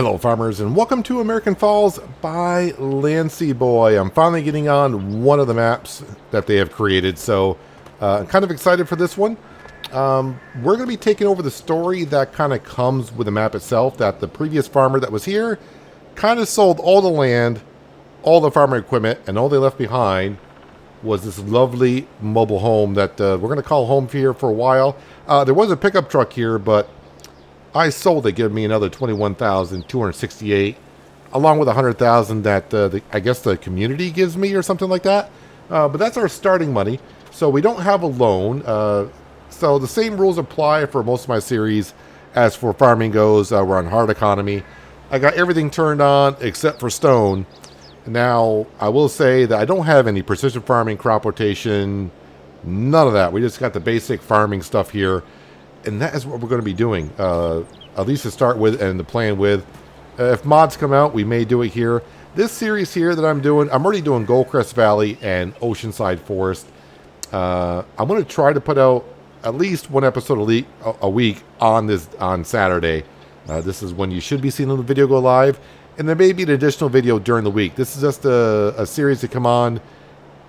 Hello farmers and welcome to American Falls by Lancy Boy. I'm finally getting on one of the maps that they have created, so I'm kind of excited for this one. We're going to be taking over the story that kind of comes with the map itself, that the previous farmer that was here kind of sold all the land, all the farmer equipment, and all they left behind was this lovely mobile home that we're going to call home here for a while. There was a pickup truck here, but I sold it, giving me another $21,268, along with $100,000 that I guess the community gives me or something like that. But that's our starting money, so we don't have a loan. So the same rules apply for most of my series as for farming goes. We're on hard economy. I got everything turned on except for stone. Now, I will say that I don't have any precision farming, crop rotation, none of that. We just got the basic farming stuff here. And that is what we're going to be doing, at least to start with and to plan with. If mods come out, we may do it here. This series here that I'm doing, I'm already doing Goldcrest Valley and Oceanside Forest. I'm going to try to put out at least one episode a week on Saturday. This is when you should be seeing the video go live. And there may be an additional video during the week. This is just a series to come on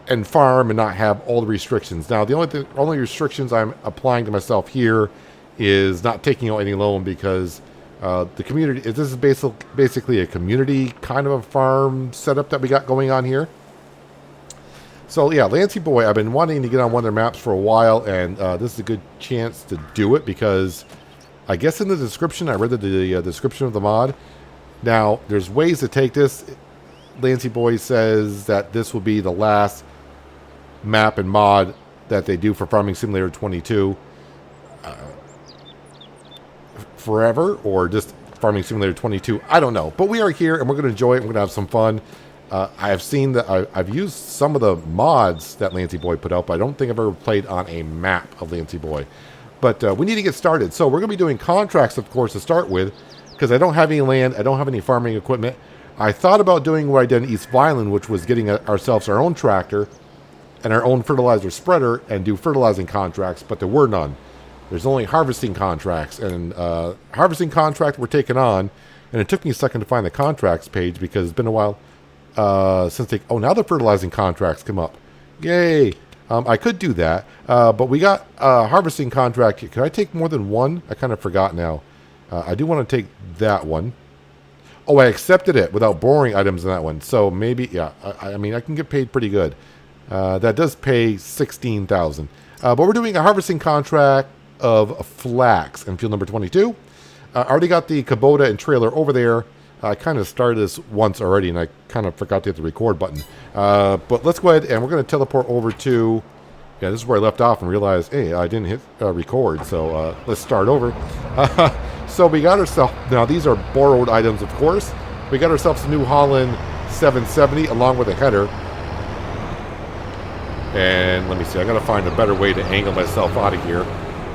and farm and not have all the restrictions. Now, the only restrictions I'm applying to myself here is not taking out any loan, because the community, this is basically a community kind of a farm setup that we got going on here. So yeah, Lancy Boy, I've been wanting to get on one of their maps for a while, and this is a good chance to do it, because I guess in the description, I read the description of the mod. Now, there's ways to take this. Lancy Boy says that this will be the last map and mod that they do for Farming Simulator 22 forever, or just Farming Simulator 22. I don't know, but we are here and we're going to enjoy it. We're going to have some fun. I have seen that I've used some of the mods that Lancy Boy put out, but I don't think I've ever played on a map of Lancy Boy. But we need to get started. So we're going to be doing contracts, of course, to start with, because I don't have any land. I don't have any farming equipment. I thought about doing what I did in East Violin, which was getting ourselves our own tractor and our own fertilizer spreader and do fertilizing contracts, but there were none. There's only harvesting contracts, and harvesting contract we're taking on, and it took me a second to find the contracts page because it's been a while since now the fertilizing contracts come up. Yay! I could do that, but we got a harvesting contract. Can I take more than one? I kind of forgot now. I do want to take that one. Oh, I accepted it without borrowing items in that one. So maybe, yeah, I mean, I can get paid pretty good. That does pay $16,000. But we're doing a harvesting contract of flax in field number 22. I already got the Kubota and trailer over there. I kind of started this once already, and I kind of forgot to hit the record button. But let's go ahead, and we're going to teleport over to... Yeah, this is where I left off and realized, hey, I didn't hit record, so let's start over. So we got ourselves... Now, these are borrowed items, of course. We got ourselves a New Holland 770 along with a header. And let me see, I got to find a better way to angle myself out of here.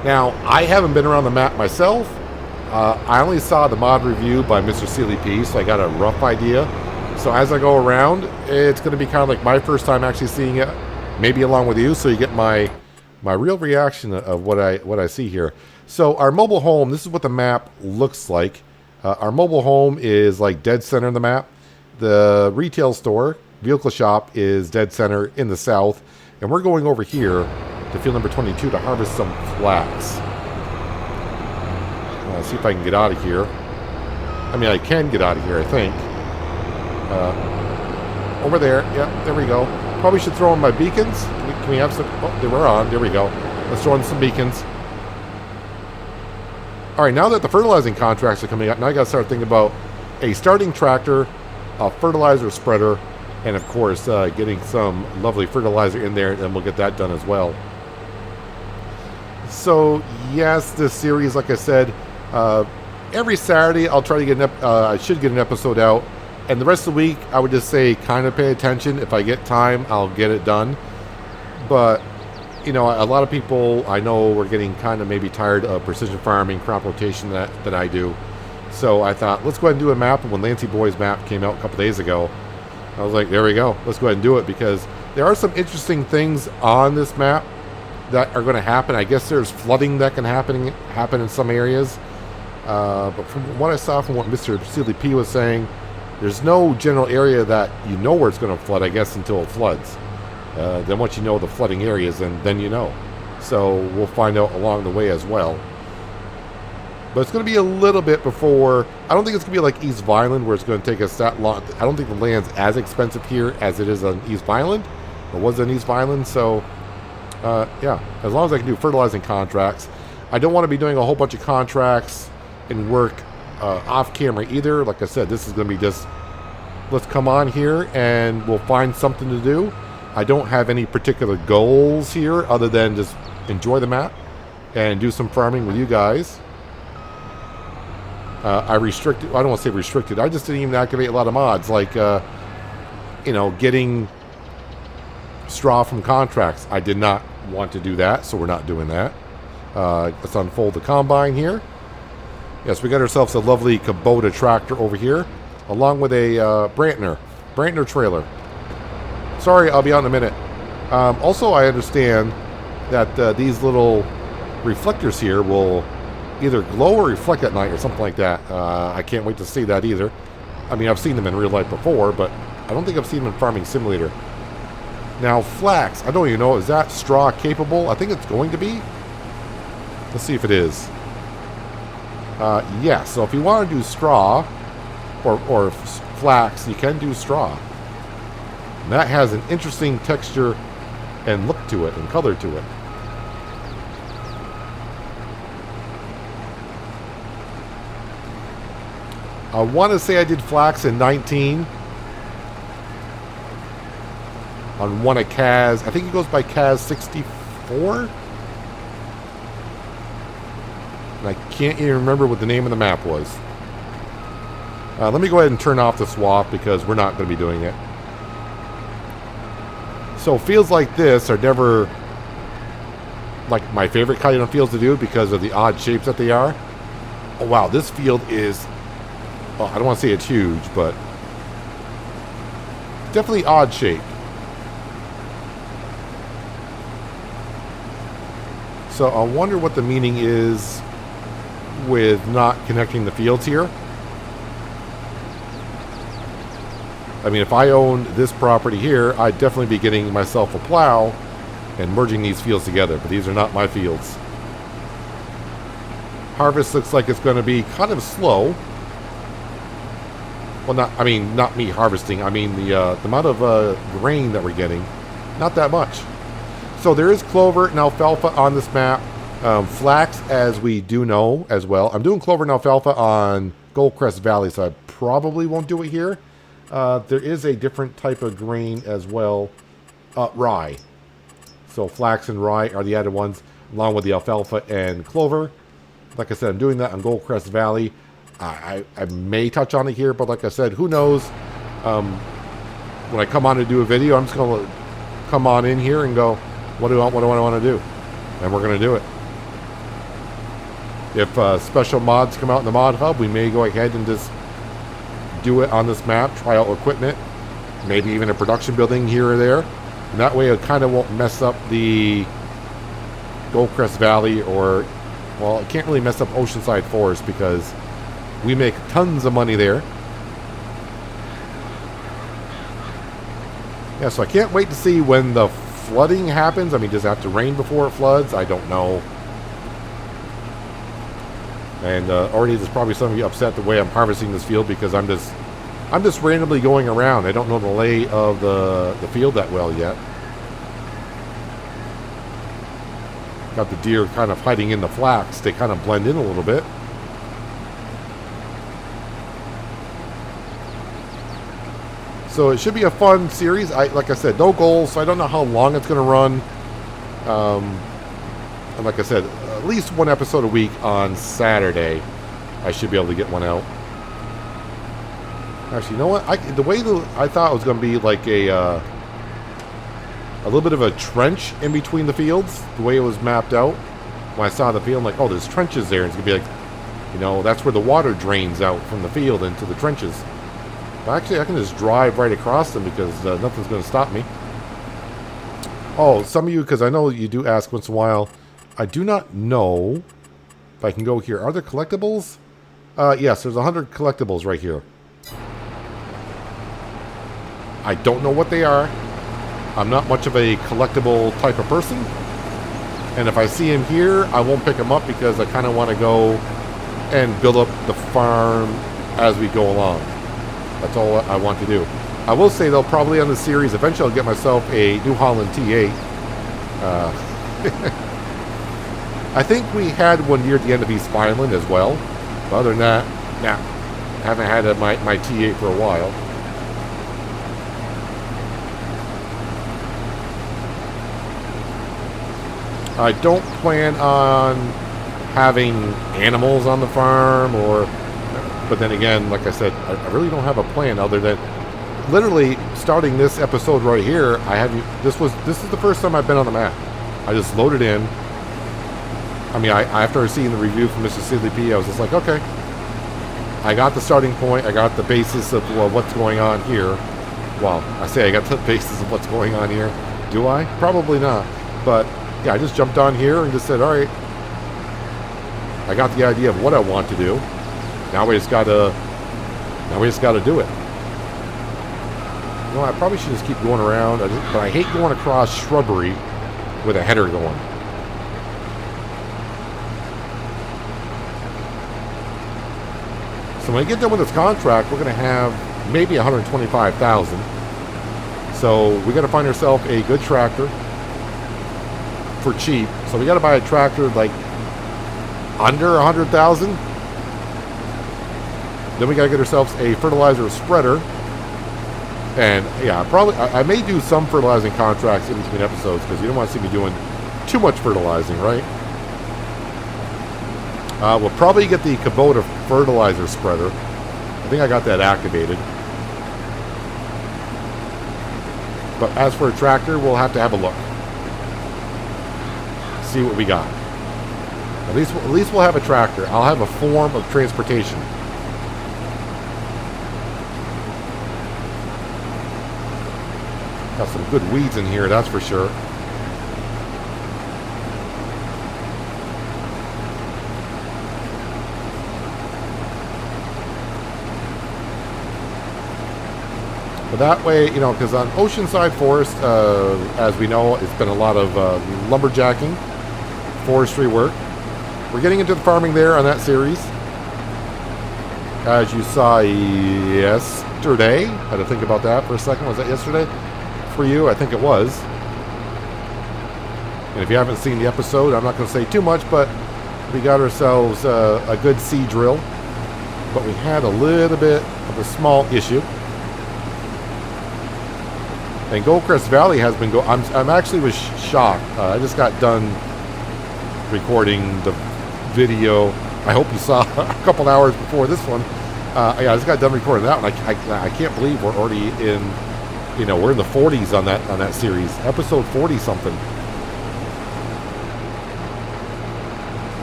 Now, I haven't been around the map myself. I only saw the mod review by Mr. Sealy P, so I got a rough idea. So as I go around, it's going to be kind of like my first time actually seeing it, maybe along with you, so you get my real reaction of what I see here. So our mobile home, this is what the map looks like. Our mobile home is like dead center in the map. The retail store, vehicle shop, is dead center in the south. And we're going over here to field number 22 to harvest some flax. See if I can get out of here. I mean, I can get out of here, I think. Over there. Yeah, there we go. Probably should throw in my beacons. Can we have some? Oh, they were on. There we go. Let's throw in some beacons. All right, now that the fertilizing contracts are coming out, now I got to start thinking about a starting tractor, a fertilizer spreader, and of course, getting some lovely fertilizer in there, and we'll get that done as well. So, yes, this series, like I said, every Saturday I'll try to get I should get an episode out, and the rest of the week I would just say kind of pay attention. If I get time, I'll get it done. But you know, a lot of people I know were getting kind of maybe tired of precision farming, crop rotation that I do. So I thought, let's go ahead and do a map. And when Lancy Boy's map came out a couple days ago, I was like, there we go. Let's go ahead and do it, because there are some interesting things on this map that are going to happen. I guess there's flooding that can happen in some areas. But from what I saw from what Mr. Sealy P was saying, there's no general area that you know where it's going to flood, I guess, until it floods. Then once you know the flooding areas, then you know. So we'll find out along the way as well. But it's going to be a little bit before... I don't think it's going to be like East Violent, where it's going to take us that long. I don't think the land's as expensive here as it is on East Violent. Or was on East Violent, so... yeah, as long as I can do fertilizing contracts. I don't want to be doing a whole bunch of contracts and work off camera either. Like I said, this is going to be just... Let's come on here and we'll find something to do. I don't have any particular goals here other than just enjoy the map and do some farming with you guys. I restricted... I don't want to say restricted. I just didn't even activate a lot of mods. Like, you know, getting straw from contracts. I did not want to do that, so we're not doing that. Let's unfold the combine here. Yes, we got ourselves a lovely Kubota tractor over here, along with a Brantner trailer. Sorry, I'll be out in a minute. Also, I understand that these little reflectors here will either glow or reflect at night or something like that. I can't wait to see that either. I mean, I've seen them in real life before, but I don't think I've seen them in Farming Simulator. Now, flax. I don't even know. Is that straw capable? I think it's going to be. Let's see if it is. Yeah, so if you want to do straw or flax, you can do straw. And that has an interesting texture and look to it and color to it. I want to say I did flax in 19 on one of Kaz. I think he goes by Kaz 64. And I can't even remember what the name of the map was. Let me go ahead and turn off the swap because we're not going to be doing it. So fields like this are never like my favorite kind of fields to do because of the odd shapes that they are. Oh wow, this field is... Well, I don't want to say it's huge, but definitely odd shaped. So I wonder what the meaning is with not connecting the fields here. I mean, if I owned this property here, I'd definitely be getting myself a plow and merging these fields together, but these are not my fields. Harvest looks like it's going to be kind of slow. Well, not me harvesting. I mean the amount of grain that we're getting, not that much. So there is clover and alfalfa on this map. Flax, as we do know as well. I'm doing clover and alfalfa on Goldcrest Valley, so I probably won't do it here. There is a different type of grain as well, rye. So flax and rye are the added ones, along with the alfalfa and clover. Like I said, I'm doing that on Goldcrest Valley. I may touch on it here, but like I said, who knows? When I come on to do a video, I'm just going to come on in here and go, what do I want to do? And we're going to do it. If special mods come out in the mod hub, we may go ahead and just do it on this map, try out equipment, maybe even a production building here or there. And that way it kind of won't mess up the Goldcrest Valley or, well, it can't really mess up Oceanside Forest because we make tons of money there. Yeah, so I can't wait to see when the flooding happens. I mean, does it have to rain before it floods? I don't know. And already there's probably some of you upset the way I'm harvesting this field because I'm just randomly going around. I don't know the lay of the field that well yet. Got the deer kind of hiding in the flax. They kind of blend in a little bit. So it should be a fun series. Like I said, no goals, so I don't know how long it's going to run. And like I said, at least one episode a week on Saturday. I should be able to get one out. Actually, you know what? The way I thought it was going to be like a little bit of a trench in between the fields. The way it was mapped out. When I saw the field, I'm like, oh, there's trenches there. And it's going to be like, you know, that's where the water drains out from the field into the trenches. Actually, I can just drive right across them because nothing's going to stop me. Oh, some of you, because I know you do ask once in a while, I do not know if I can go here. Are there collectibles? Yes, there's 100 collectibles right here. I don't know what they are. I'm not much of a collectible type of person. And if I see him here, I won't pick him up because I kind of want to go and build up the farm as we go along. That's all I want to do. I will say, though, probably on the series, eventually I'll get myself a New Holland T8. I think we had one near the end of East Vineland as well. But other than that, nah, I haven't had my T8 for a while. I don't plan on having animals on the farm, but then again, like I said, I really don't have a plan other than literally starting this episode right here. This is the first time I've been on the map. I just loaded in. I mean, after seeing the review from Mr. Sidley P, I was just like, okay, I got the starting point. I got the basis of what's going on here. Well, I say I got the basis of what's going on here. Do I? Probably not. But yeah, I just jumped on here and just said, all right, I got the idea of what I want to do. Now we just gotta do it. You know, I probably should just keep going around, but I hate going across shrubbery with a header going. So when I get done with this contract, we're gonna have maybe 125,000. So we gotta find ourselves a good tractor for cheap. So we got to buy a tractor like under 100,000. Then we got to get ourselves a fertilizer spreader. And yeah, I may do some fertilizing contracts in between episodes because you don't want to see me doing too much fertilizing, right? We'll probably get the Kubota fertilizer spreader. I think I got that activated. But as for a tractor, we'll have to have a look. See what we got. At least we'll have a tractor. I'll have a form of transportation. Got some good weeds in here, that's for sure. But that way, you know, because on Oceanside Forest, as we know, it's been a lot of lumberjacking, forestry work. We're getting into the farming there on that series. As you saw yesterday. I had to think about that for a second. Was that yesterday for you? I think it was. And if you haven't seen the episode, I'm not going to say too much, but we got ourselves a good seed drill. But we had a little bit of a small issue. And Goldcrest Valley has been I'm actually was shocked. I just got done recording the video. I hope you saw a couple hours before this one. Yeah, I just got done recording that one. I can't believe we're already in, you know, we're in the 40s on that series, episode 40 something.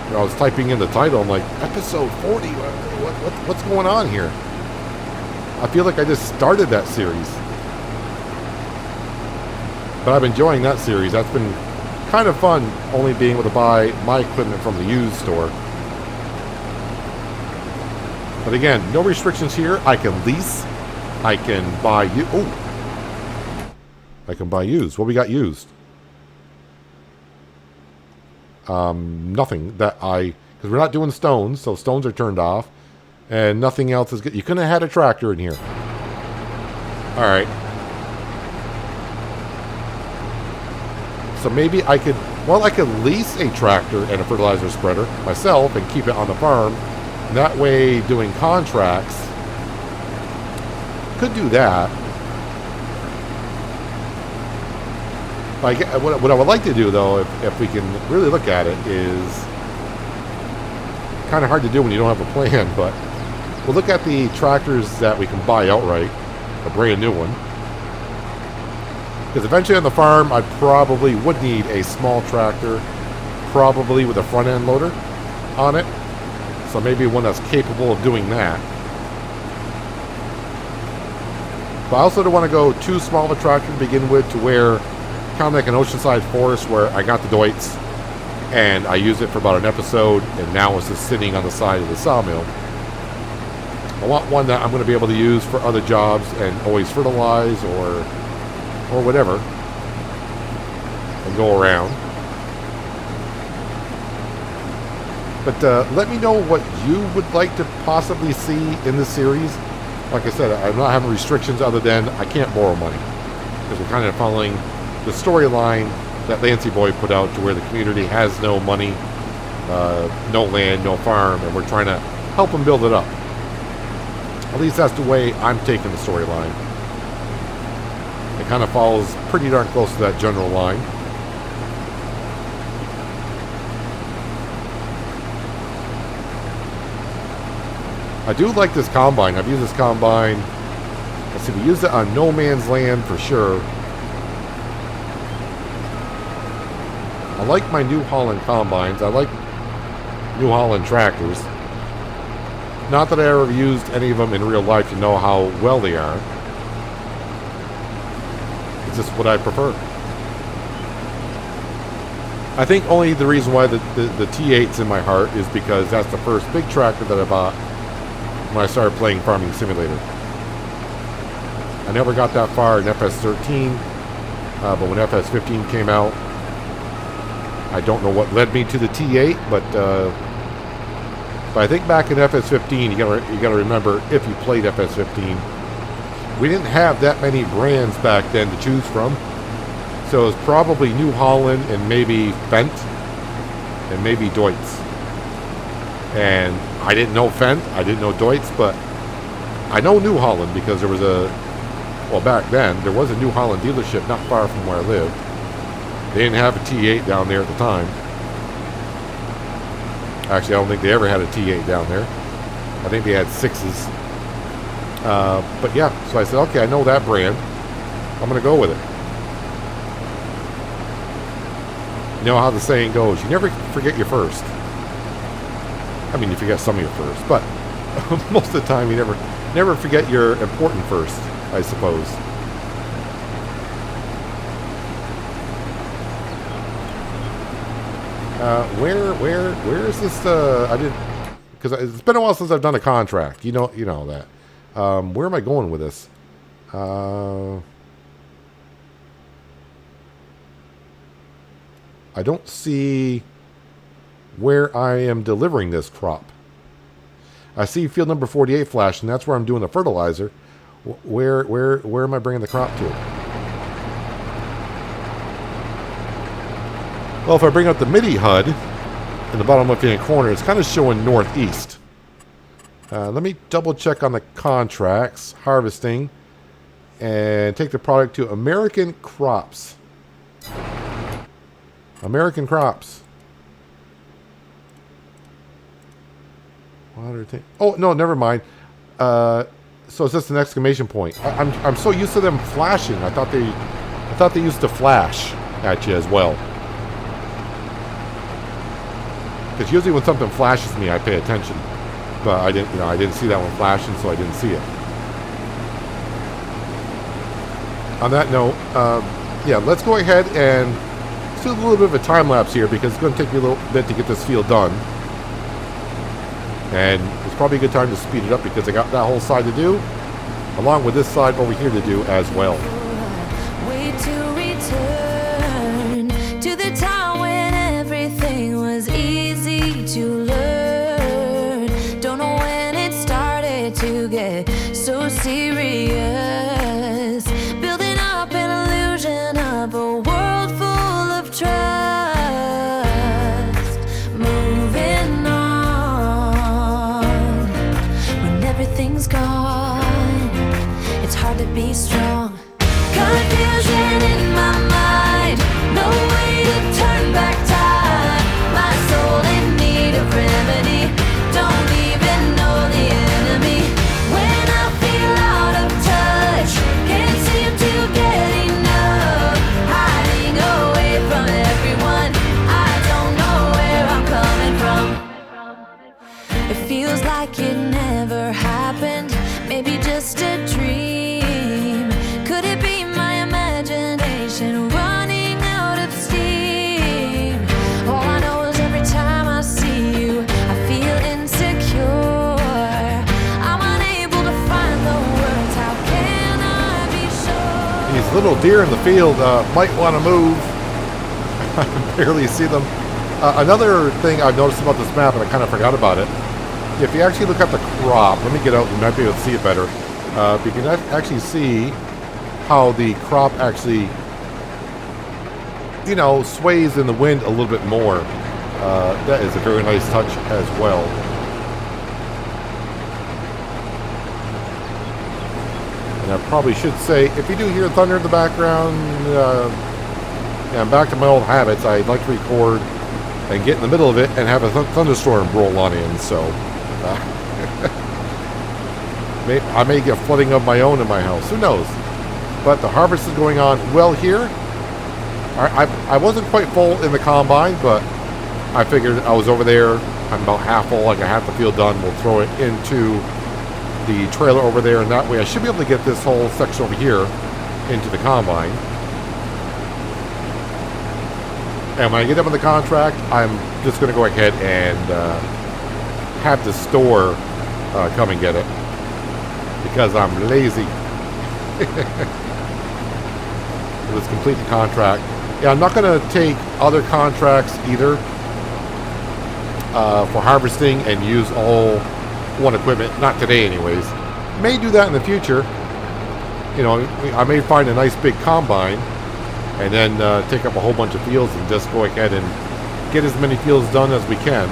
You know, I was typing in the title. I'm like, episode 40. What's going on here? I feel like I just started that series. But I'm enjoying that series. That's been kind of fun, only being able to buy my equipment from the used store. But again, no restrictions here. I can lease. I can buy you. Oh, I can buy used. What we got used? Nothing that because we're not doing stones, so stones are turned off, and nothing else is good. You couldn't have had a tractor in here. All right. So maybe I could lease a tractor and a fertilizer spreader myself and keep it on the farm. And that way, doing contracts, could do that. What I would like to do, though, if we can really look at it, is kind of hard to do when you don't have a plan, but we'll look at the tractors that we can buy outright, a brand new one. Because eventually on the farm, I probably would need a small tractor, probably with a front end loader on it. So maybe one that's capable of doing that. But I also don't want to go too small of a tractor to begin with, to where, kind of like an Oceanside Forest, where I got the Deutz and I used it for about an episode, and now it's just sitting on the side of the sawmill. I want one that I'm going to be able to use for other jobs and always fertilize or whatever and go around. But let me know what you would like to possibly see in this series. Like I said, I'm not having restrictions other than I can't borrow money, because we're kind of following the storyline that Lancy Boy put out, to where the community has no money, no land, no farm, and we're trying to help them build it up. At least that's the way I'm taking the storyline. It kind of follows pretty darn close to that general line. I do like this combine. I've used this combine. Let's see, we used it on No Man's Land for sure. I like my New Holland combines. I like New Holland tractors. Not that I ever used any of them in real life to know how well they are. It's just what I prefer. I think only the reason why the T8's in my heart is because that's the first big tractor that I bought when I started playing Farming Simulator. I never got that far in FS13, but when FS15 came out, I don't know what led me to the T8, but I think back in FS15, you gotta remember, if you played FS15, we didn't have that many brands back then to choose from. So it was probably New Holland and maybe Fendt and maybe Deutz. And I didn't know Fendt, I didn't know Deutz, but I know New Holland because there was well, back then, there was a New Holland dealership not far from where I lived. They didn't have a T8 down there at the time. Actually, I don't think they ever had a T8 down there. I think they had 6s. But yeah, so I said, okay, I know that brand. I'm going to go with it. You know how the saying goes, you never forget your first. I mean, you forget some of your first, but most of the time you never forget your important first, I suppose. Where is this? I didn't, because it's been a while since I've done a contract. You know that. Where am I going with this? I don't see where I am delivering this crop. I see field number 48 flash, and that's where I'm doing the fertilizer. Where am I bringing the crop to? Well, if I bring up the MIDI HUD in the bottom left-hand corner, it's kind of showing northeast. Let me double check on the contracts, harvesting, and take the product to American Crops. American Crops. Water tank. Oh no, never mind. So it's just an exclamation point. I'm so used to them flashing. I thought they used to flash at you as well. Because usually when something flashes me, I pay attention. But I didn't see that one flashing, so I didn't see it. On that note, yeah, let's go ahead and do a little bit of a time lapse here, because it's going to take me a little bit to get this field done. And it's probably a good time to speed it up, because I got that whole side to do, along with this side over here to do as well. Wait to return to the time when everything was easy to learn. Don't know when it started to get so serious. Building up an illusion of a world full of trust. Moving on when everything's gone. It's hard to be strong. Confusion in my mind. No way to turn back time. My soul in need of remedy. Don't even know the enemy. When I feel out of touch, can't seem to get enough. Hiding away from everyone. I don't know where I'm coming from. It feels like it never happened. Maybe just a dream. Could it be my imagination running out of steam? All I know is every time I see you, I feel insecure. I'm unable little deer in the field. Might want to move. I can barely see them. Another thing I've noticed about this map, and I kind of forgot about it, if you actually look at the crop, let me get out, you might be able to see it better. You can actually see how the crop actually, you know, sways in the wind a little bit more. That is a very nice touch as well. And I probably should say, if you do hear thunder in the background, yeah, I'm back to my old habits. I like to record and get in the middle of it and have a thunderstorm roll on in. So I may get flooding of my own in my house. Who knows? But the harvest is going on well here. I wasn't quite full in the combine, but I figured I was over there. I'm about half full. I got half the field done. We'll throw it into the trailer over there, and that way I should be able to get this whole section over here into the combine. And when I get up on the contract, I'm just going to go ahead and have the store come and get it, because I'm lazy. Let's complete the contract. Yeah, I'm not going to take other contracts either for harvesting and use all one equipment. Not today anyways. May do that in the future. You know, I may find a nice big combine and then take up a whole bunch of fields and just go ahead and get as many fields done as we can.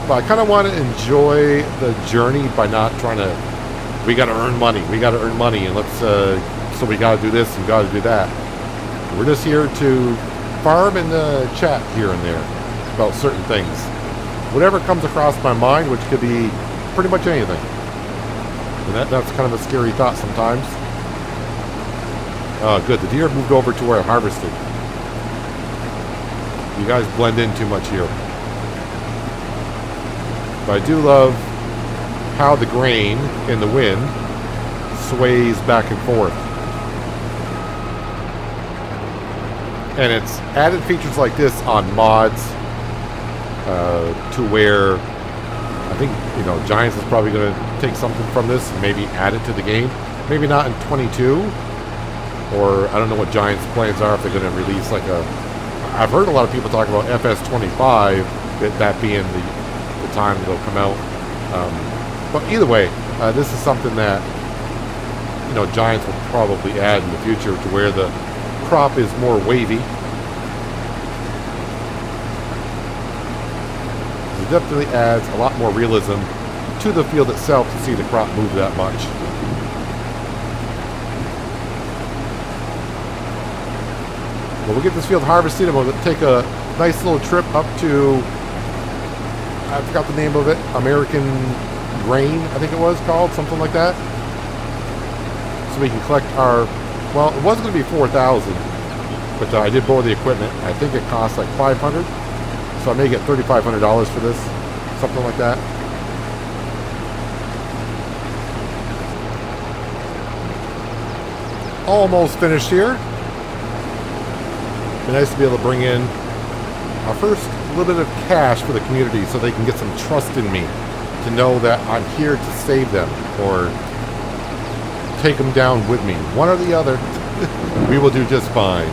But I kind of want to enjoy the journey by not trying to, we got to earn money, and let's so we got to do this and got to do that. We're just here to farm and chat here and there about certain things. Whatever comes across my mind, which could be pretty much anything. And that's kind of a scary thought sometimes. Good, the deer moved over to where I harvested. You guys blend in too much here. But I do love how the grain in the wind sways back and forth. And it's added features like this on mods to where I think, you know, Giants is probably going to take something from this and maybe add it to the game. Maybe not in 22, or I don't know what Giants' plans are, if they're going to release like a... I've heard a lot of people talk about FS25, that being the time it'll come out. But either way, this is something that, you know, Giants will probably add in the future to where the crop is more wavy. It definitely adds a lot more realism to the field itself to see the crop move that much. Well, we'll get this field harvested and we'll take a nice little trip up to, I forgot the name of it, American Grain, I think it was called, something like that. So we can collect our, well, it was going to be 4,000, but I did borrow the equipment. I think it costs like 500, so I may get $3,500 for this, something like that. Almost finished here. Be nice to be able to bring in our first little bit of cash for the community so they can get some trust in me to know that I'm here to save them or take them down with me. One or the other. We will do just fine.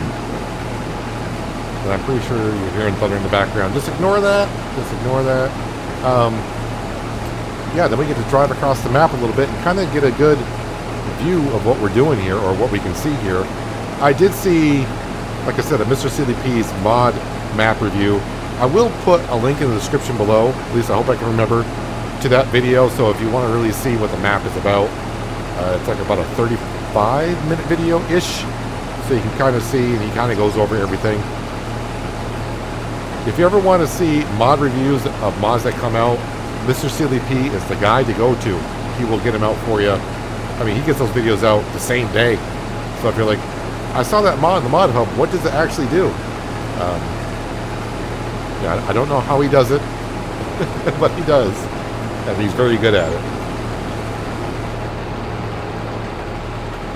And I'm pretty sure you're hearing thunder in the background. Just ignore that. Just ignore that. Yeah, then we get to drive across the map a little bit and kind of get a good view of what we're doing here, or what we can see here. I did see, like I said, a Mr. Silly P's mod map review. I will put a link in the description below, at least I hope I can remember, to that video. So if you want to really see what the map is about, it's like about a 35-minute video-ish. So you can kind of see, and he kind of goes over everything. If you ever want to see mod reviews of mods that come out, Mr. Silly P is the guy to go to. He will get them out for you. I mean, he gets those videos out the same day. So if you're like, I saw that mod in the Mod Hub, what does it actually do? Yeah, I don't know how he does it, but he does. And he's very good at it.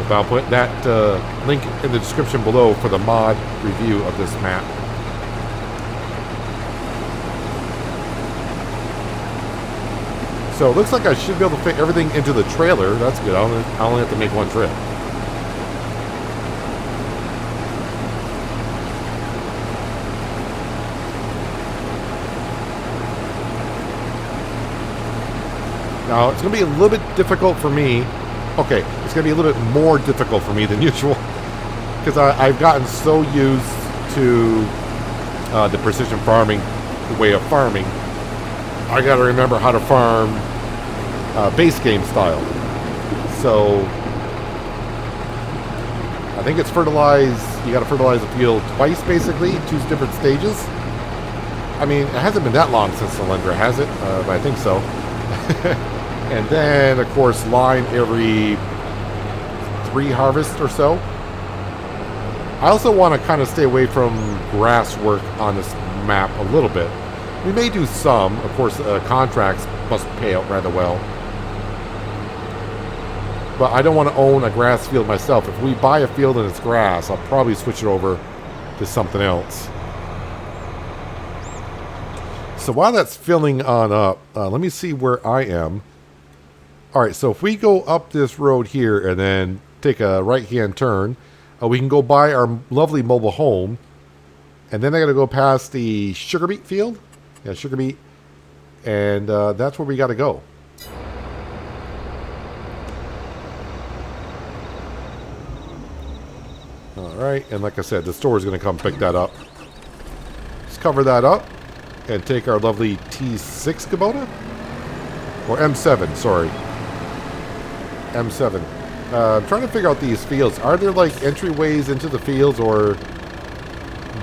If I'll put that link in the description below for the mod review of this map. So it looks like I should be able to fit everything into the trailer. That's good. I only have to make one trip. Now, it's going to be a little bit difficult for me. Okay, it's going to be a little bit more difficult for me than usual. Because I've gotten so used to the precision farming way of farming. I got to remember how to farm base game style. So, I think it's fertilize. You got to fertilize the field twice, basically, 2 different stages. I mean, it hasn't been that long since Solyndra, has it? But I think so. And then, of course, line every 3 harvests or so. I also want to kind of stay away from grass work on this map a little bit. We may do some. Of course, contracts must pay out rather well. But I don't want to own a grass field myself. If we buy a field and it's grass, I'll probably switch it over to something else. So while that's filling on up, let me see where I am. All right, so if we go up this road here and then take a right-hand turn, we can go by our lovely mobile home. And then I got to go past the sugar beet field. Yeah, sugar beet. And that's where we got to go. All right, and like I said, the store is going to come pick that up. Let's cover that up and take our lovely T6 Kubota. Or M7, sorry. M7. I'm trying to figure out these fields. Are there like entryways into the fields, or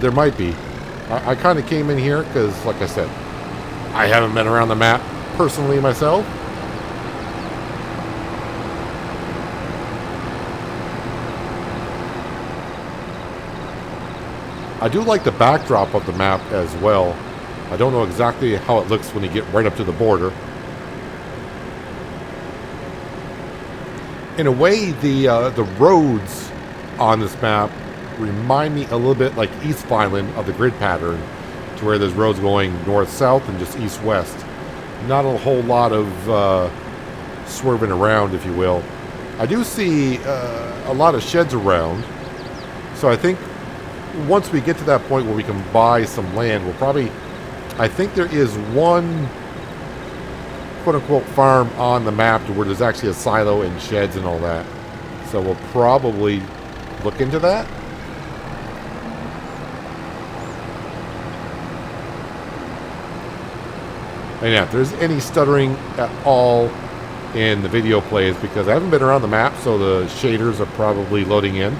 there might be? I kind of came in here because, like I said, I haven't been around the map personally myself. I do like the backdrop of the map as well. I don't know exactly how it looks when you get right up to the border. In a way, the roads on this map remind me a little bit like East Vineland of the grid pattern, to where there's roads going north-south and just east-west. Not a whole lot of swerving around, if you will. I do see a lot of sheds around, so I think once we get to that point where we can buy some land, we'll probably... I think there is one quote-unquote farm on the map to where there's actually a silo and sheds and all that. So we'll probably look into that. And yeah, if there's any stuttering at all in the video plays, because I haven't been around the map, so the shaders are probably loading in.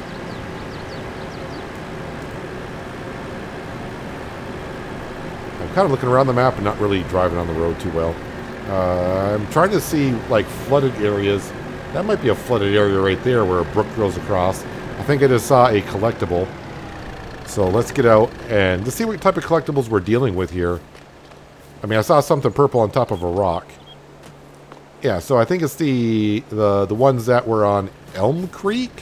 I'm kind of looking around the map and not really driving on the road too well. I'm trying to see like flooded areas. That might be a flooded area right there where a brook goes across. I think I just saw a collectible. So let's get out and let's see what type of collectibles we're dealing with here. I mean, I saw something purple on top of a rock. Yeah, so I think it's the ones that were on Elm Creek.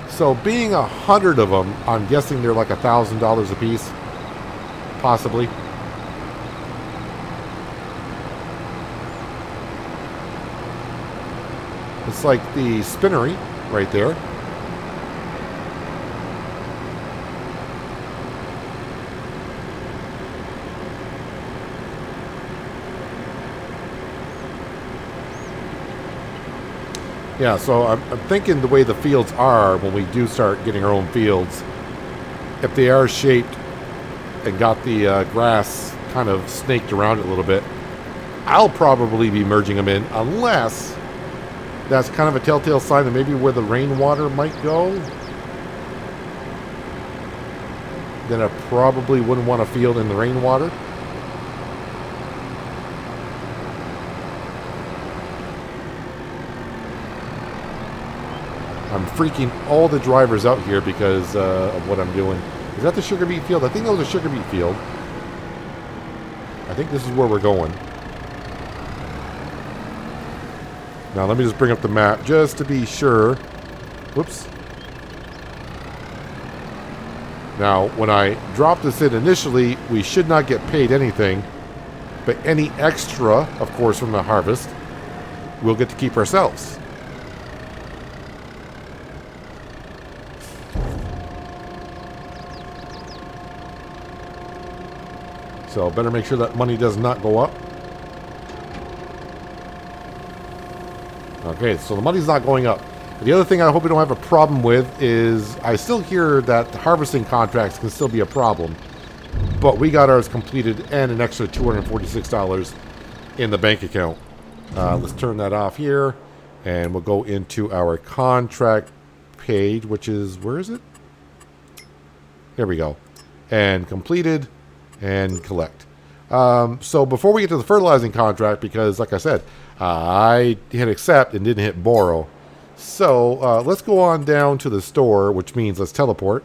So being 100 of them, I'm guessing they're like $1,000 a piece, possibly. It's like the spinnery right there. Yeah, so I'm thinking the way the fields are when we do start getting our own fields, if they are shaped and got the grass kind of snaked around it a little bit, I'll probably be merging them in, unless that's kind of a telltale sign that maybe where the rainwater might go. Then I probably wouldn't want a field in the rainwater. I'm freaking all the drivers out here because of what I'm doing. Is that the sugar beet field? I think that was a sugar beet field. I think this is where we're going. Now let me just bring up the map just to be sure. Whoops. Now when I drop this in initially, we should not get paid anything. But any extra, of course, from the harvest, we'll get to keep ourselves. So better make sure that money does not go up. Okay, so the money's not going up. The other thing I hope we don't have a problem with is I still hear that the harvesting contracts can still be a problem. But we got ours completed and an extra $246 in the bank account. Let's turn that off here. And we'll go into our contract page, which is, where is it? There we go. And completed and collect. So before we get to the fertilizing contract, because like I said, I hit accept and didn't hit borrow. So let's go on down to the store, which means let's teleport.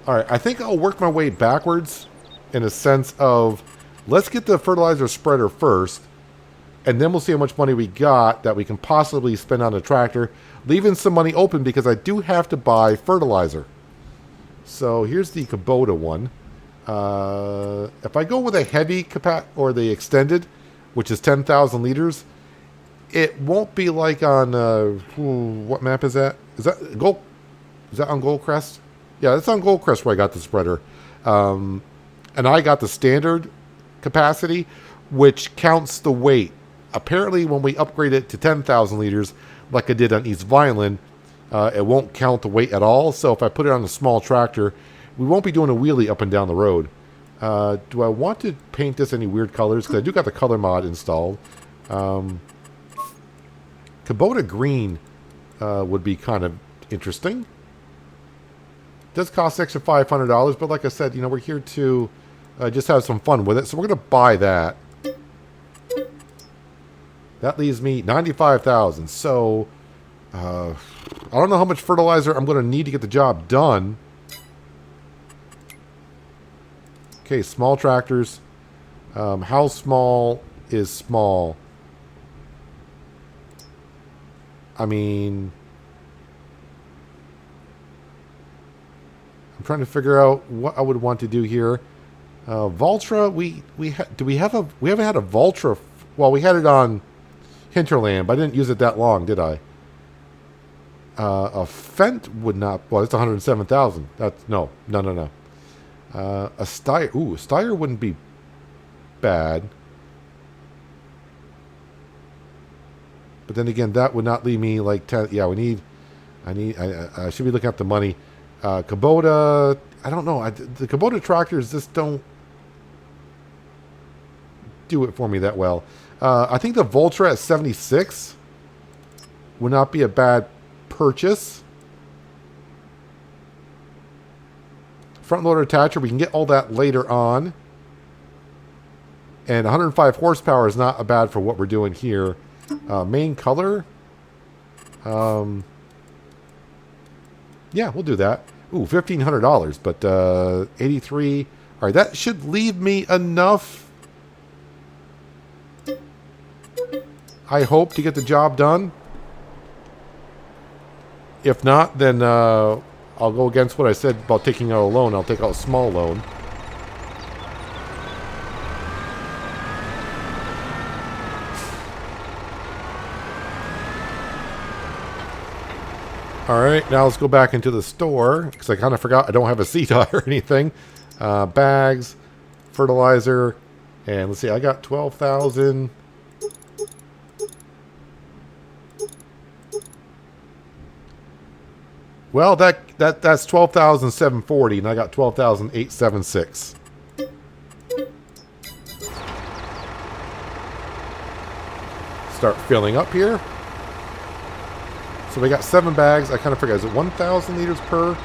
All right, I think I'll work my way backwards in a sense of let's get the fertilizer spreader first, and then we'll see how much money we got that we can possibly spend on a tractor, leaving some money open because I do have to buy fertilizer. So here's the Kubota one. If I go with a heavy or the extended, which is 10,000 liters, it won't be like on what map is that? Is that Gold? Is that on Goldcrest? Yeah, it's on Goldcrest where I got the spreader, and I got the standard capacity, which counts the weight. Apparently, when we upgrade it to 10,000 liters, like I did on East Violin, it won't count the weight at all. So if I put it on a small tractor, we won't be doing a wheelie up and down the road. Do I want to paint this any weird colors? Because I do got the color mod installed. Kubota green would be kind of interesting. It does cost extra $500, but like I said, you know, we're here to just have some fun with it. So we're going to buy that. That leaves me $95,000. So I don't know how much fertilizer I'm going to need to get the job done. Okay, small tractors. How small is small? I mean, I'm trying to figure out what I would want to do here. Valtra, we haven't had a Valtra. Well, we had it on Hinterland, but I didn't use it that long, did I? A Fent would not. Well, it's 107,000. That's no. A Steyr. Ooh, a Steyr wouldn't be bad. But then again, that would not leave me like 10. Yeah, I should be looking up the money. Kubota, I don't know. The Kubota tractors just don't do it for me that well. I think the Valtra at 76 would not be a bad purchase. Front loader attacher, we can get all that later on. And 105 horsepower is not bad for what we're doing here. Main color. Yeah, we'll do that. Ooh, $1,500, but 83. All right, that should leave me enough, I hope, to get the job done. If not, then I'll go against what I said about taking out a loan. I'll take out a small loan. All right, now let's go back into the store because I kind of forgot I don't have a CDOT or anything. Bags, fertilizer, and let's see, I got 12,000. Well, that's 12,740, and I got 12,876. Start filling up here. So we got 7 bags. I kind of forgot. Is it 1,000 liters per?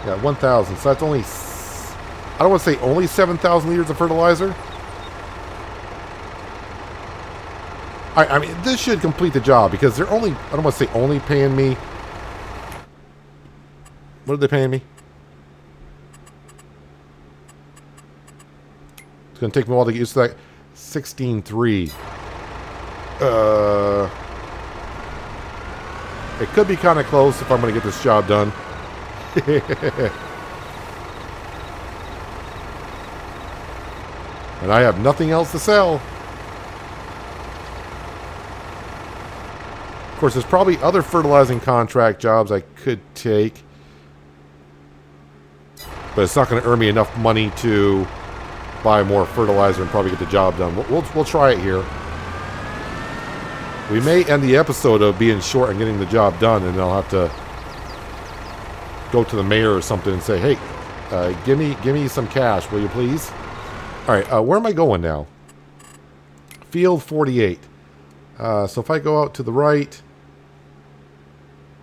Yeah, 1,000. So that's only, I don't want to say only 7,000 liters of fertilizer. I mean, this should complete the job because they're only, I don't want to say only paying me. What are they paying me? It's going to take me a while to get used to that. 16.3. It could be kind of close if I'm going to get this job done. And I have nothing else to sell. Of course, there's probably other fertilizing contract jobs I could take. but it's not going to earn me enough money to buy more fertilizer and probably get the job done. We'll try it here. We may end the episode of being short and getting the job done, and I'll have to go to the mayor or something and say, hey, give me some cash, will you please? All right, where am I going now? Field 48. So if I go out to the right,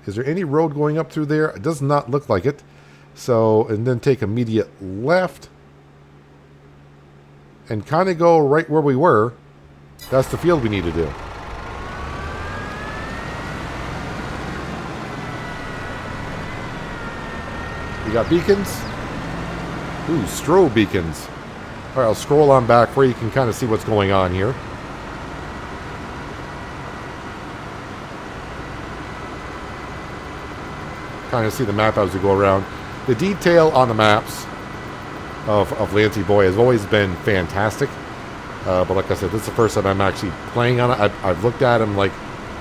is there any road going up through there? It does not look like it. So, and then take immediate left and kind of go right where we were. That's the field we need to do. You got beacons? Ooh, strobe beacons. All right, I'll scroll on back where you can kind of see what's going on here. Kind of see the map as we go around. The detail on the maps of Lancey Boy has always been fantastic. But like I said, this is the first time I'm actually playing on it. I've looked at them like,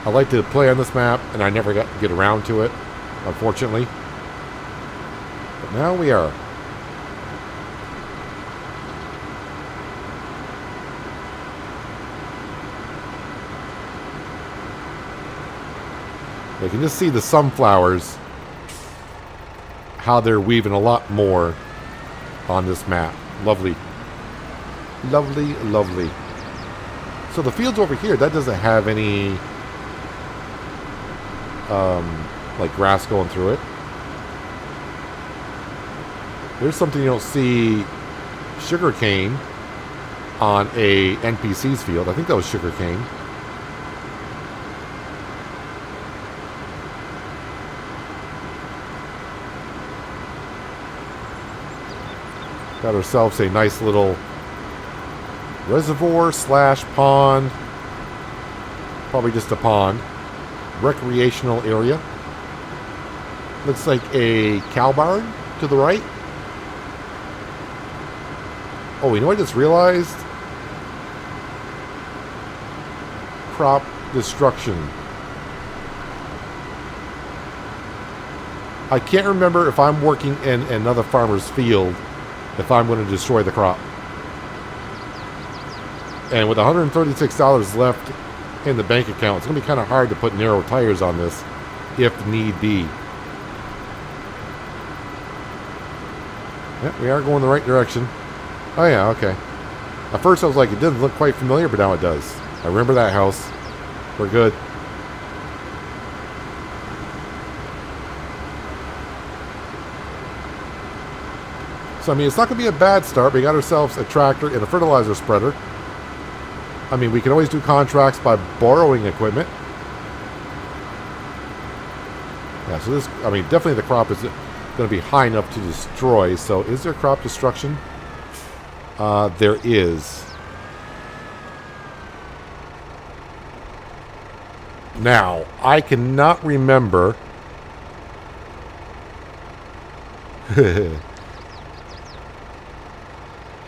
I like to play on this map, and I never got to get around to it, unfortunately. But now we are. You can just see the sunflowers, how they're weaving a lot more on this map. Lovely. Lovely, lovely. So the fields over here, that doesn't have any like grass going through it. There's something you don't see, sugarcane on a NPC's field. I think that was sugarcane. Got ourselves a nice little reservoir slash pond. Probably just a pond. Recreational area. Looks like a cow barn to the right. Oh, you know what I just realized? Crop destruction. I can't remember if I'm working in another farmer's field if I'm going to destroy the crop. And with $136 left in the bank account, it's going to be kind of hard to put narrow tires on this if need be. Yep, we are going the right direction. Oh yeah, okay. At first I was like, it didn't look quite familiar, but now it does. I remember that house. We're good. So, I mean, it's not going to be a bad start. We got ourselves a tractor and a fertilizer spreader. I mean, we can always do contracts by borrowing equipment. Yeah, so this, I mean, definitely the crop is going to be high enough to destroy. So, is there crop destruction? There is. Now, I cannot remember.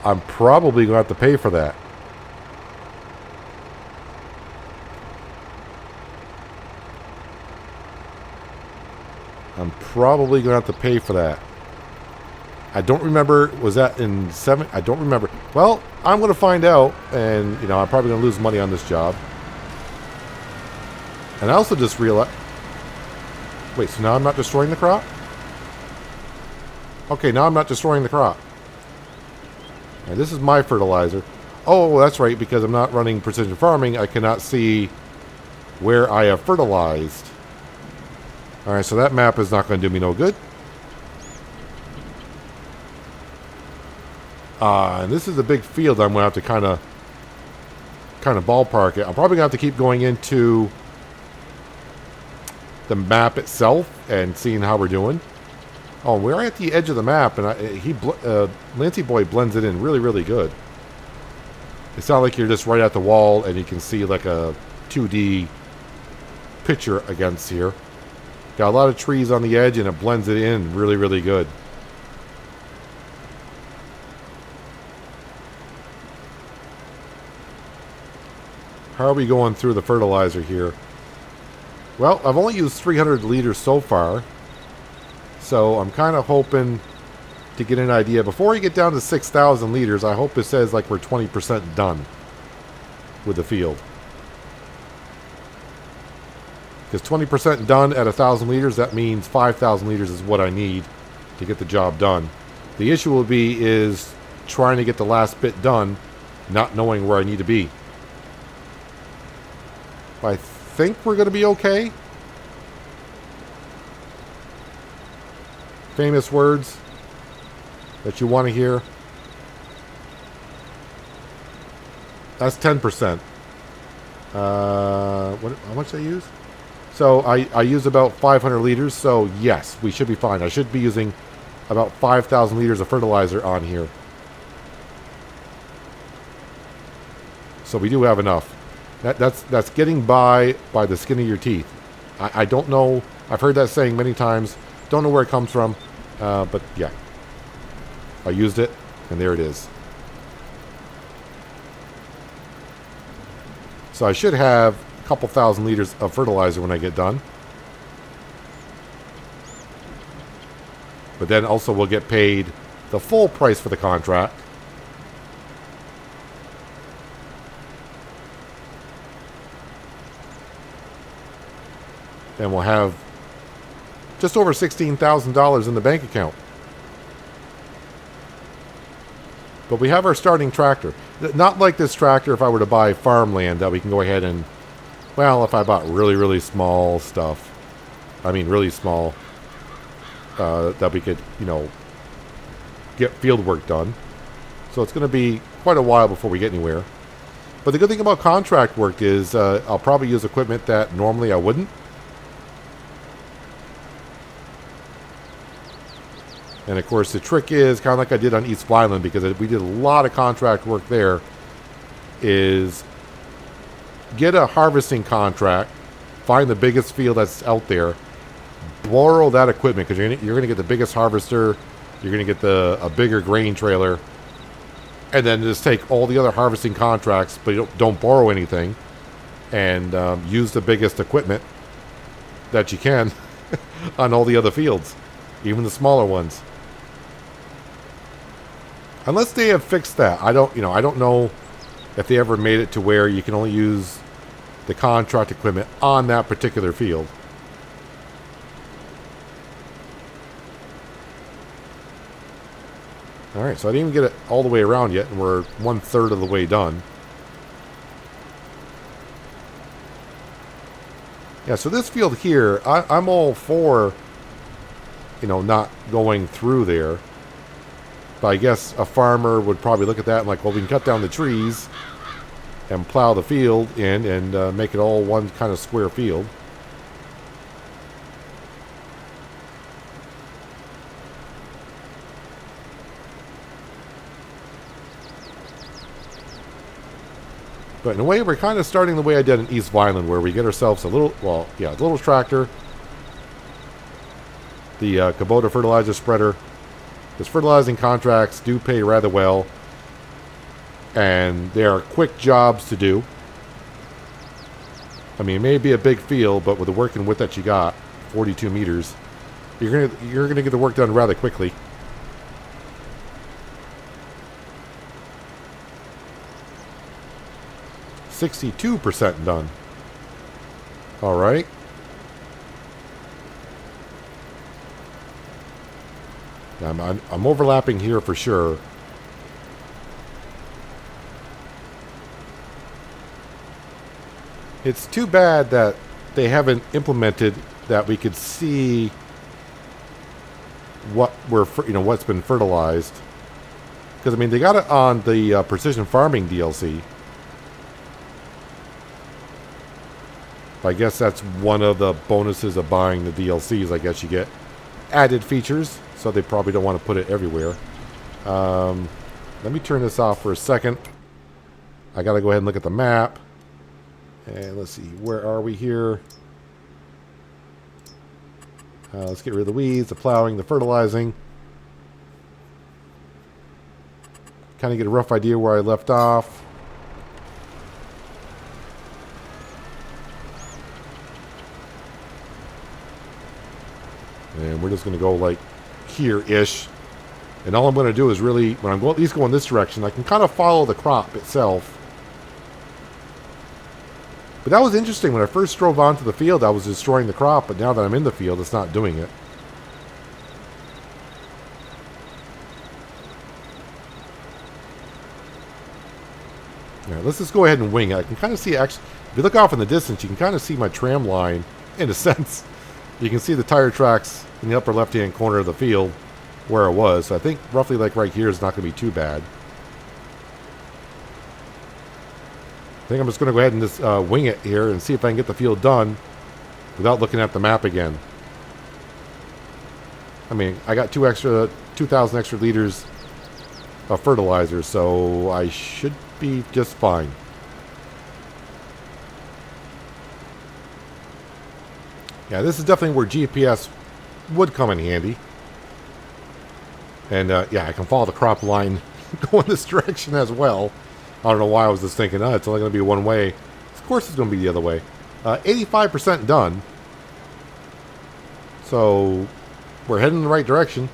I'm probably going to have to pay for that. I'm probably going to have to pay for that. I don't remember. Was that in 7? I don't remember. Well, I'm going to find out. And, you know, I'm probably going to lose money on this job. And I also just realized... Wait, so now I'm not destroying the crop? Okay, now I'm not destroying the crop. And this is my fertilizer. Oh, that's right, because I'm not running precision farming, I cannot see where I have fertilized. Alright, so that map is not going to do me no good. And this is a big field I'm going to have to kind of ballpark it. I'm probably going to have to keep going into the map itself and seeing how we're doing. Oh, we're at the edge of the map, and Lancey Boy blends it in really, really good. It's not like you're just right at the wall and you can see like a 2D picture against here. Got a lot of trees on the edge, and it blends it in really, really good. How are we going through the fertilizer here? Well, I've only used 300 liters so far. So I'm kind of hoping to get an idea. Before we get down to 6,000 liters, I hope it says like we're 20% done with the field. Because 20% done at 1,000 liters, that means 5,000 liters is what I need to get the job done. The issue will be is trying to get the last bit done, not knowing where I need to be. I think we're going to be okay. Famous words that you want to hear. That's 10%. How much did I use? So I use about 500 liters, so yes, we should be fine. I should be using about 5,000 liters of fertilizer on here. So we do have enough. That's getting by the skin of your teeth. I don't know. I've heard that saying many times. Don't know where it comes from, but yeah. I used it, and there it is. So I should have a couple thousand liters of fertilizer when I get done. But then also we'll get paid the full price for the contract. And we'll have just over $16,000 in the bank account. But we have our starting tractor. Not like this tractor if I were to buy farmland that we can go ahead and, well, if I bought really, really small stuff. I mean, really small. That we could, you know, get field work done. So it's going to be quite a while before we get anywhere. But the good thing about contract work is I'll probably use equipment that normally I wouldn't. And of course the trick is, kind of like I did on East Vineland, because we did a lot of contract work there, is get a harvesting contract, find the biggest field that's out there, borrow that equipment, because you're going to get the biggest harvester, you're going to get a bigger grain trailer, and then just take all the other harvesting contracts, but you don't borrow anything, and use the biggest equipment that you can on all the other fields, even the smaller ones. Unless they have fixed that. I don't know if they ever made it to where you can only use the contract equipment on that particular field. Alright, so I didn't even get it all the way around yet, and we're 1/3 of the way done. Yeah, so this field here, I'm all for, not going through there. But I guess a farmer would probably look at that and like, well, we can cut down the trees and plow the field in and make it all one kind of square field. But in a way, we're kind of starting the way I did in East Vineland, where we get ourselves a little tractor, the Kubota fertilizer spreader. Because fertilizing contracts do pay rather well, and they are quick jobs to do. I mean, it may be a big field, but with the working width that you got, 42 meters, you're gonna get the work done rather quickly. %62 done. All right. I'm overlapping here for sure. It's too bad that they haven't implemented that we could see what's been fertilized. Because I mean, they got it on the Precision Farming DLC. I guess that's one of the bonuses of buying the DLCs. I guess you get added features. So they probably don't want to put it everywhere. Let me turn this off for a second. I got to go ahead and look at the map. And let's see, where are we here? Let's get rid of the weeds, the plowing, the fertilizing. Kind of get a rough idea where I left off. And we're just going to go like here-ish And all I'm going to do is really, when I'm at least going this direction, I can kind of follow the crop itself. But that was interesting. When I first drove onto the field, I was destroying the crop. But now that I'm in the field, it's not doing it. All right, let's just go ahead and wing it. I can kind of see, actually, if you look off in the distance, you can kind of see my tram line, in a sense. You can see the tire tracks in the upper left-hand corner of the field where it was. So I think roughly like right here is not going to be too bad. I think I'm just going to go ahead and just wing it here and see if I can get the field done without looking at the map again. I mean, I got 2,000 extra liters of fertilizer, so I should be just fine. Yeah, this is definitely where GPS would come in handy. And yeah, I can follow the crop line going this direction as well. I don't know why I was just thinking, oh, it's only going to be one way. Of course it's going to be the other way. 85% done. So we're heading in the right direction.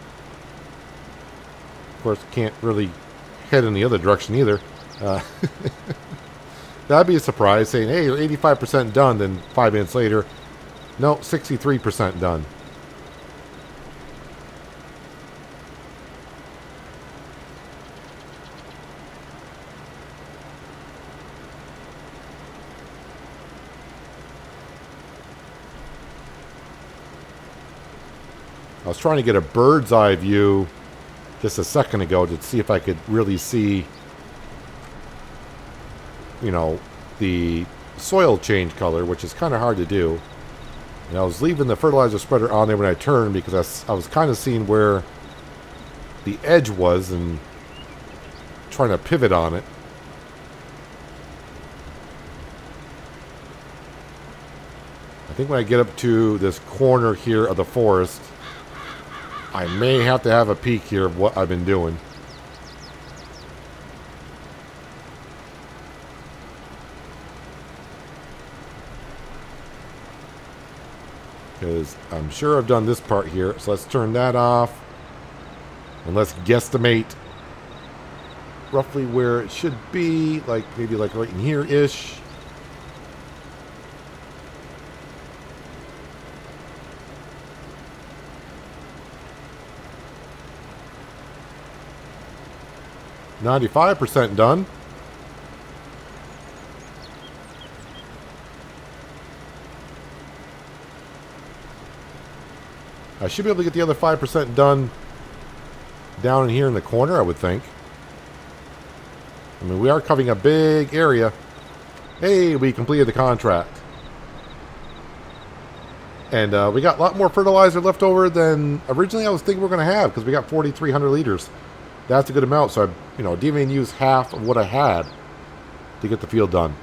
Of course, can't really head in the other direction either. That'd be a surprise, saying, hey, you're 85% done, then 5 minutes later, no, 63% done. I was trying to get a bird's eye view just a second ago to see if I could really see, you know, the soil change color, which is kind of hard to do. And I was leaving the fertilizer spreader on there when I turned because I was kind of seeing where the edge was and trying to pivot on it. I think when I get up to this corner here of the forest, I may have to have a peek here of what I've been doing. Because I'm sure I've done this part here. So let's turn that off. And let's guesstimate roughly where it should be. Like maybe like right in here-ish. %95 done. I should be able to get the other 5% done down in here in the corner, I would think. I mean, we are covering a big area. Hey, we completed the contract. And we got a lot more fertilizer left over than originally I was thinking we were going to have, because we got 4,300 liters. That's a good amount, so I, didn't even use half of what I had to get the field done.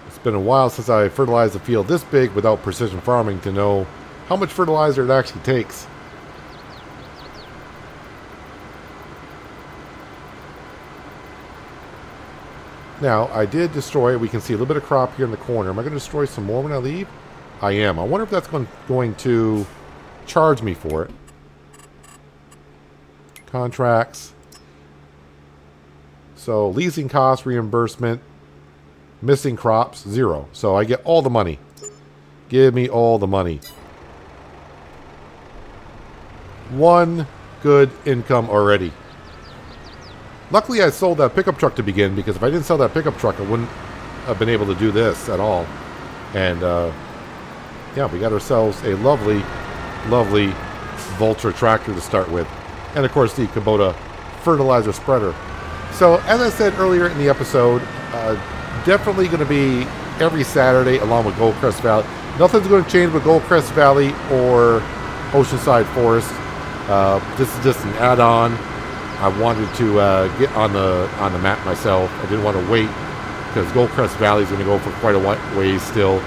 It's been a while since I fertilized a field this big without precision farming to know how much fertilizer it actually takes. Now, I did destroy, we can see a little bit of crop here in the corner. Am I going to destroy some more when I leave? I am. I wonder if that's going to charge me for it. Contracts. So, leasing cost reimbursement. Missing crops, 0. So, I get all the money. Give me all the money. One good income already. Luckily, I sold that pickup truck to begin, because if I didn't sell that pickup truck, I wouldn't have been able to do this at all. And, yeah, we got ourselves a lovely, lovely Vulture tractor to start with. And, of course, the Kubota fertilizer spreader. So, as I said earlier in the episode, definitely going to be every Saturday along with Goldcrest Valley. Nothing's going to change with Goldcrest Valley or Oceanside Forest. This is just an add-on. I wanted to get on the map myself. I didn't want to wait because Goldcrest Valley is going to go for quite a ways still,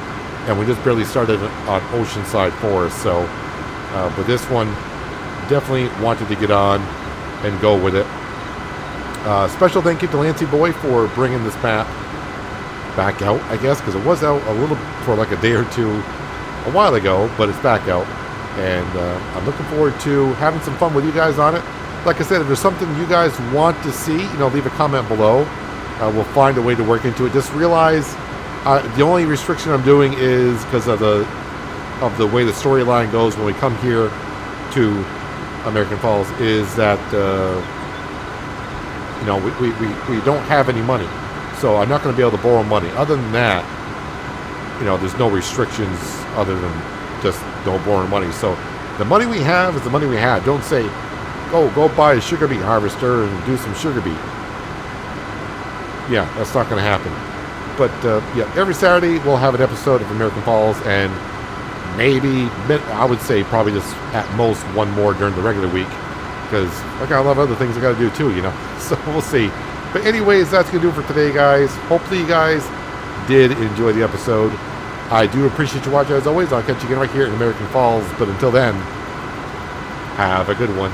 and we just barely started on Oceanside Forest. So, but this one definitely wanted to get on and go with it. Special thank you to Lancy Boy for bringing this map back out, I guess, because it was out a little for like a day or two a while ago, but it's back out. And I'm looking forward to having some fun with you guys on it. Like I said, if there's something you guys want to see, leave a comment below. We'll find a way to work into it. Just realize the only restriction I'm doing is because of the way the storyline goes when we come here to American Falls, is that we don't have any money, so I'm not going to be able to borrow money. Other than that, there's no restrictions other than just no borrowing money. So the money we have is the money we have. Don't say, go buy a sugar beet harvester and do some sugar beet. Yeah, that's not going to happen. But yeah, every Saturday we'll have an episode of American Falls, and maybe, I would say probably just at most one more during the regular week, because I got a lot of other things I got to do too, So we'll see. But anyways, that's going to do it for today, guys. Hopefully you guys did enjoy the episode. I do appreciate you watching as always. I'll catch you again right here in American Falls. But until then, have a good one.